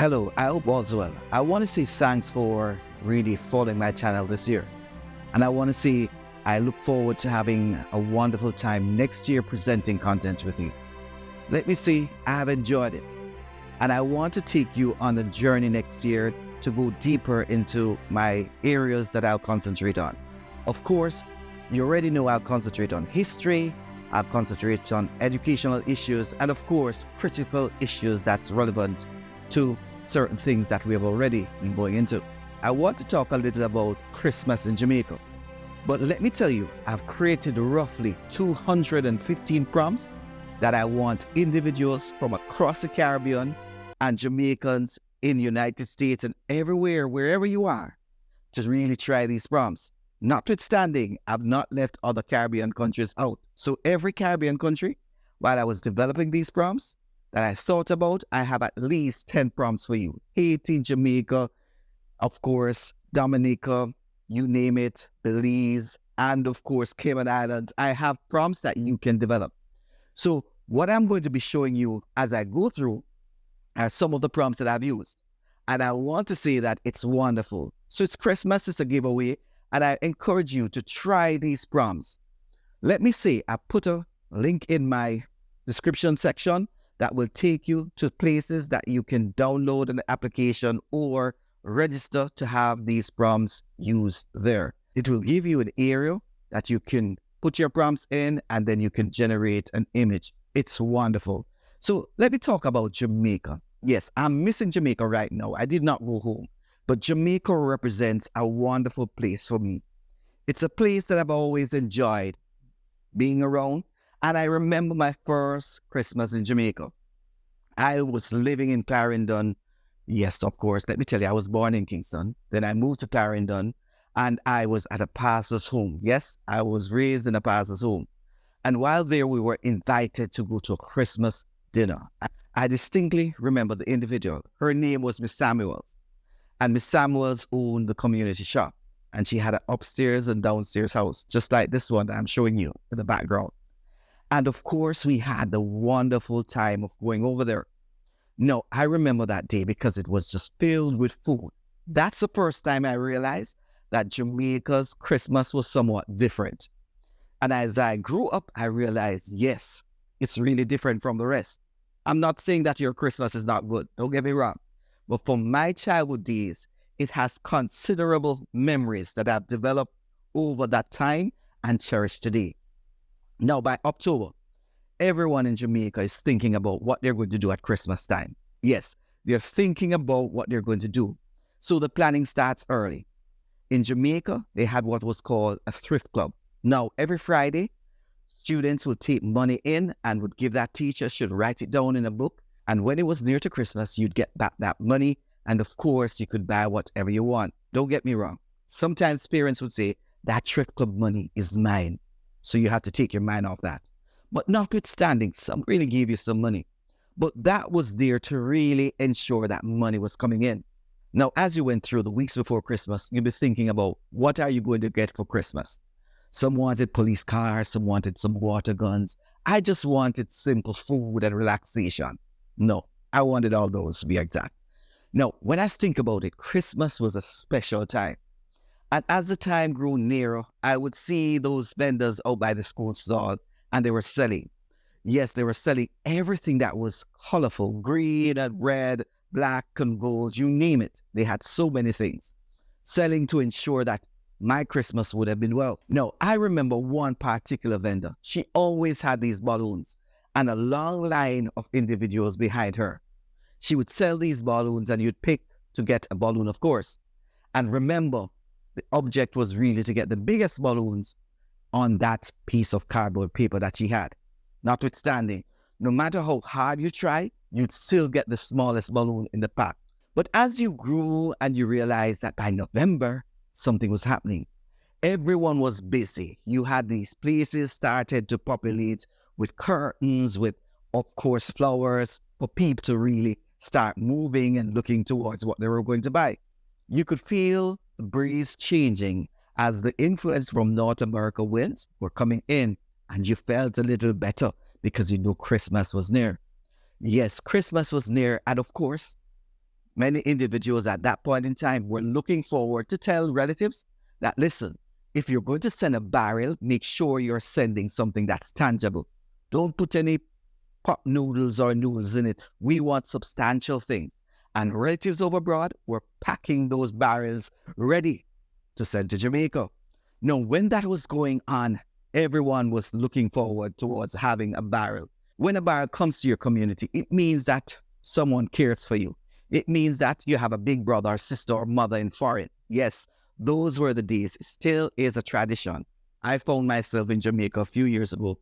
Hello, I hope all's well. I want to say thanks for really following my channel this year. And I want to say I look forward to having a wonderful time next year presenting content with you. Let me say I have enjoyed it. And I want to take you on a journey next year to go deeper into my areas that I'll concentrate on. Of course, you already know I'll concentrate on history, I'll concentrate on educational issues, and of course, critical issues that's relevant to certain things that we have already been going into. I want to talk a little about Christmas in Jamaica. But let me tell you, I've created roughly 215 prompts that I want individuals from across the Caribbean and Jamaicans in the United States and everywhere, wherever you are, to really try these prompts. Notwithstanding, I've not left other Caribbean countries out. So every Caribbean country, while I was developing these prompts, that I thought about, I have at least 10 prompts for you. Haiti, Jamaica, of course, Dominica, you name it, Belize, and of course, Cayman Islands. I have prompts that you can develop. So what I'm going to be showing you as I go through are some of the prompts that I've used. And I want to say that it's wonderful. So it's Christmas, it's a giveaway, and I encourage you to try these prompts. Let me say, I put a link in my description section that will take you to places that you can download an application or register to have these prompts used there. It will give you an area that you can put your prompts in and then you can generate an image. It's wonderful. So let me talk about Jamaica. Yes, I'm missing Jamaica right now. I did not go home, but Jamaica represents a wonderful place for me. It's a place that I've always enjoyed being around. And I remember my first Christmas in Jamaica. I was living in Clarendon. Yes, of course. Let me tell you, I was born in Kingston. Then I moved to Clarendon and I was at a pastor's home. Yes, I was raised in a pastor's home. And while there, we were invited to go to a Christmas dinner. I distinctly remember the individual. Her name was Miss Samuels. And Miss Samuels owned the community shop. And she had an upstairs and downstairs house, just like this one that I'm showing you in the background. And of course, we had the wonderful time of going over there. No, I remember that day because it was just filled with food. That's the first time I realized that Jamaica's Christmas was somewhat different. And as I grew up, I realized, yes, it's really different from the rest. I'm not saying that your Christmas is not good. Don't get me wrong. But from my childhood days, it has considerable memories that I've developed over that time and cherish today. Now, by October, everyone in Jamaica is thinking about what they're going to do at Christmas time. Yes, they're thinking about what they're going to do. So the planning starts early. In Jamaica, they had what was called a thrift club. Now, every Friday, students would take money in and would give that teacher, should write it down in a book. And when it was near to Christmas, you'd get back that money. And of course, you could buy whatever you want. Don't get me wrong. Sometimes parents would say, that thrift club money is mine. So you have to take your mind off that. But notwithstanding, some really gave you some money. But that was there to really ensure that money was coming in. Now, as you went through the weeks before Christmas, you'll be thinking about what are you going to get for Christmas? Some wanted police cars, some wanted some water guns. I just wanted simple food and relaxation. No, I wanted all those to be exact. Now, when I think about it, Christmas was a special time. And as the time grew nearer, I would see those vendors out by the school stall and they were selling. Yes, they were selling everything that was colorful, green and red, black and gold, you name it. They had so many things selling to ensure that my Christmas would have been well. No, I remember one particular vendor. She always had these balloons and a long line of individuals behind her. She would sell these balloons and you'd pick to get a balloon, of course. And remember, the object was really to get the biggest balloons on that piece of cardboard paper that she had. Notwithstanding, no matter how hard you try, you'd still get the smallest balloon in the pack. But as you grew and you realized that by November, something was happening. Everyone was busy. You had these places started to populate with curtains, with, of course, flowers for people to really start moving and looking towards what they were going to buy. You could feel the breeze changing as the influence from North America winds were coming in, and you felt a little better because you knew Christmas was near. Yes, Christmas was near, and of course, Many individuals at that point in time were looking forward to tell relatives that, listen, if you're going to send a barrel, make sure you're sending something that's tangible. Don't put any pot noodles or noodles in it. We want substantial things. And relatives over abroad were packing those barrels ready to send to Jamaica. Now, when that was going on, everyone was looking forward towards having a barrel. When a barrel comes to your community, it means that someone cares for you. It means that you have a big brother, sister, or mother in foreign. Yes, those were the days. It still is a tradition. I found myself in Jamaica a few years ago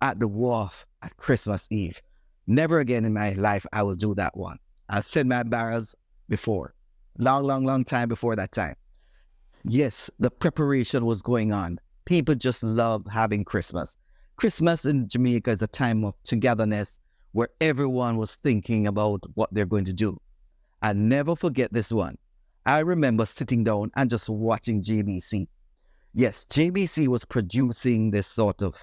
at the wharf at Christmas Eve. Never again in my life I will do that one. I'll send my barrels before. Long time before that time. Yes, the preparation was going on. People just love having Christmas. Christmas in Jamaica is a time of togetherness where everyone was thinking about what they're going to do. I'll never forget this one. I remember sitting down and just watching JBC. Yes, JBC was producing this sort of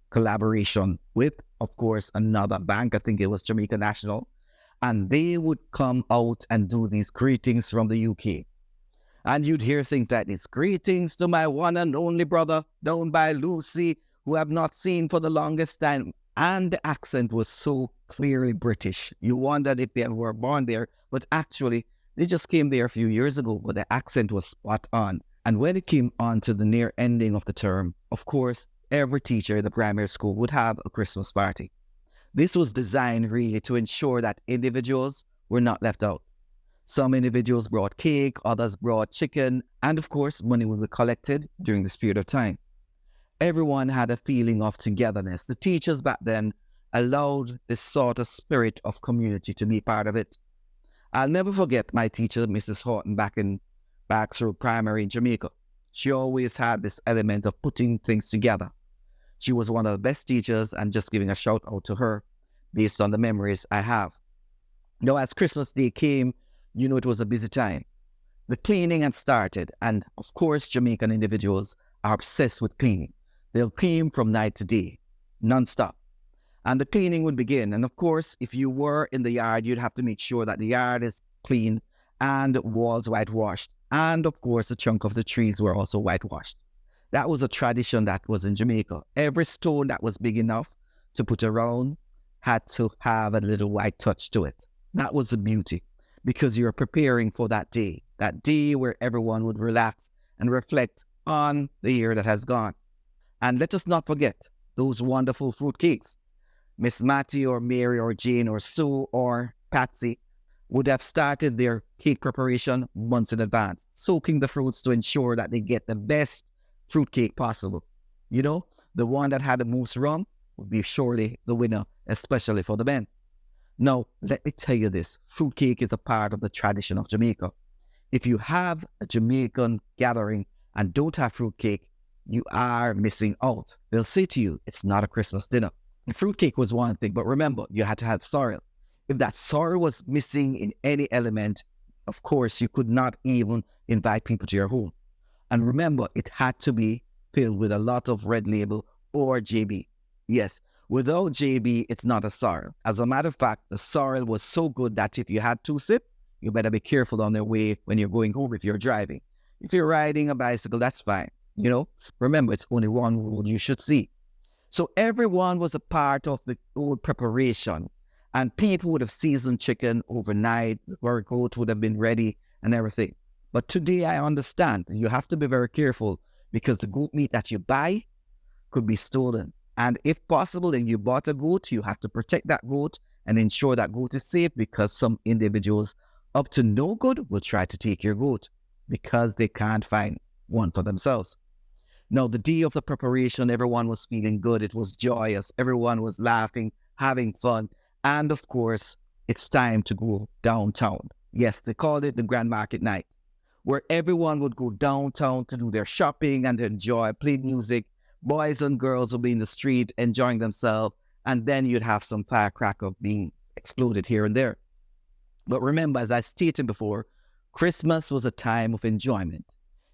collaboration with, of course, another bank. I think it was Jamaica National. And they would come out and do these greetings from the UK. And you'd hear things like this: greetings to my one and only brother down by Lucy, who I've not seen for the longest time. And the accent was so clearly British. You wondered if they were born there, but actually, they just came there a few years ago, but the accent was spot on. And when it came on to the near ending of the term, of course, every teacher in the primary school would have a Christmas party. This was designed really to ensure that individuals were not left out. Some individuals brought cake, others brought chicken, and of course, money would be collected during this period of time. Everyone had a feeling of togetherness. The teachers back then allowed this sort of spirit of community to be part of it. I'll never forget my teacher, Mrs. Horton, back through primary in Jamaica. She always had this element of putting things together. She was one of the best teachers, and just giving a shout out to her based on the memories I have. Now, as Christmas Day came, it was a busy time. The cleaning had started, and of course, Jamaican individuals are obsessed with cleaning. They'll clean from night to day, non-stop. And the cleaning would begin. And of course, if you were in the yard, you'd have to make sure that the yard is clean and walls whitewashed. And of course, a chunk of the trees were also whitewashed. That was a tradition that was in Jamaica. Every stone that was big enough to put around had to have a little white touch to it. That was the beauty, because you're preparing for that day where everyone would relax and reflect on the year that has gone. And let us not forget those wonderful fruit cakes. Miss Mattie or Mary or Jane or Sue or Patsy would have started their cake preparation months in advance, soaking the fruits to ensure that they get the best fruit cake possible. The one that had the most rum would be surely the winner, especially for the men. Now, let me tell you this, fruit cake is a part of the tradition of Jamaica. If you have a Jamaican gathering and don't have fruit cake, you are missing out. They'll say to you, it's not a Christmas dinner. The fruit cake was one thing, but remember, you had to have sorrel. If that sorrel was missing in any element, of course, you could not even invite people to your home. And remember, it had to be filled with a lot of red label or JB. Yes, without JB, it's not a sorrel. As a matter of fact, the sorrel was so good that if you had 2 sips, you better be careful on the way when you're going home if you're driving. If you're riding a bicycle, that's fine. Remember, it's only one rule you should see. So everyone was a part of the old preparation, and people would have seasoned chicken overnight. The goat would have been ready and everything. But today I understand you have to be very careful, because the goat meat that you buy could be stolen. And if possible, and you bought a goat, you have to protect that goat and ensure that goat is safe, because some individuals up to no good will try to take your goat because they can't find one for themselves. Now, the day of the preparation, everyone was feeling good. It was joyous. Everyone was laughing, having fun. And of course, it's time to go downtown. Yes, they called it the Grand Market Night, where everyone would go downtown to do their shopping and enjoy, play music. Boys and girls would be in the street enjoying themselves. And then you'd have some firecracker being exploded here and there. But remember, as I stated before, Christmas was a time of enjoyment.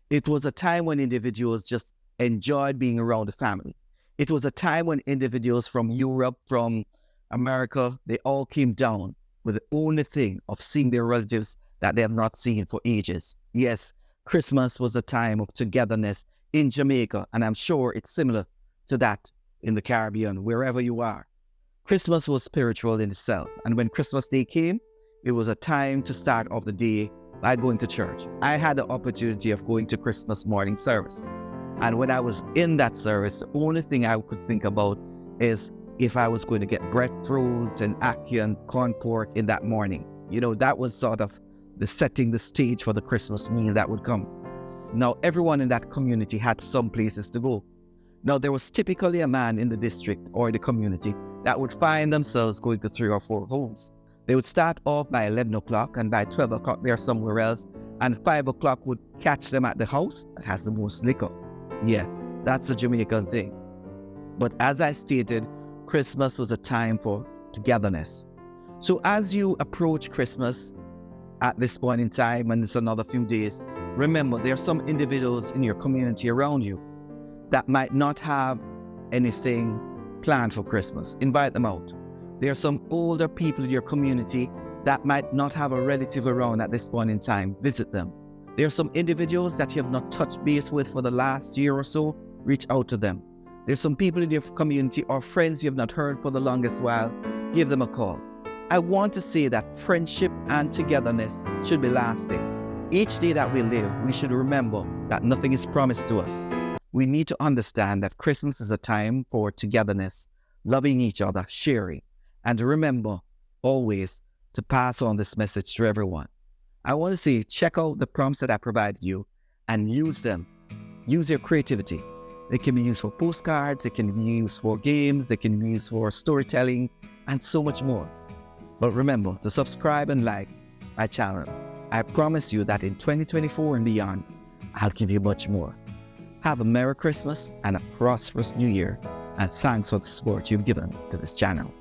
It was a time when individuals just enjoyed being around the family. It was a time when individuals from Europe, from America, they all came down with the only thing of seeing their relatives that they have not seen for ages. Yes, Christmas was a time of togetherness in Jamaica, and I'm sure it's similar to that in the Caribbean, wherever you are. Christmas was spiritual in itself, and when Christmas Day came, it was a time to start off the day by going to church. I had the opportunity of going to Christmas morning service, and when I was in that service, the only thing I could think about is if I was going to get breadfruit and ackee and corn pork in that morning. You know, that was sort of setting the stage for the Christmas meal that would come. Now, everyone in that community had some places to go. Now, there was typically a man in the district or the community that would find themselves going to 3 or 4 homes. They would start off by 11 o'clock, and by 12 o'clock they're somewhere else, and 5 o'clock would catch them at the house that has the most liquor. Yeah, that's a Jamaican thing. But as I stated, Christmas was a time for togetherness. So as you approach Christmas at this point in time, and it's another few days, remember there are some individuals in your community around you that might not have anything planned for Christmas. Invite them out. There are some older people in your community that might not have a relative around at this point in time. Visit them. There are some individuals that you have not touched base with for the last year or so. Reach out to them. There's some people in your community or friends you have not heard for the longest while. Give them a call. I want to say that friendship and togetherness should be lasting. Each day that we live, we should remember that nothing is promised to us. We need to understand that Christmas is a time for togetherness, loving each other, sharing, and remember always to pass on this message to everyone. I want to say, check out the prompts that I provided you and use them. Use your creativity. They can be used for postcards, they can be used for games, they can be used for storytelling, and so much more. But remember to subscribe and like my channel. I promise you that in 2024 and beyond, I'll give you much more. Have a Merry Christmas and a prosperous New Year, and thanks for the support you've given to this channel.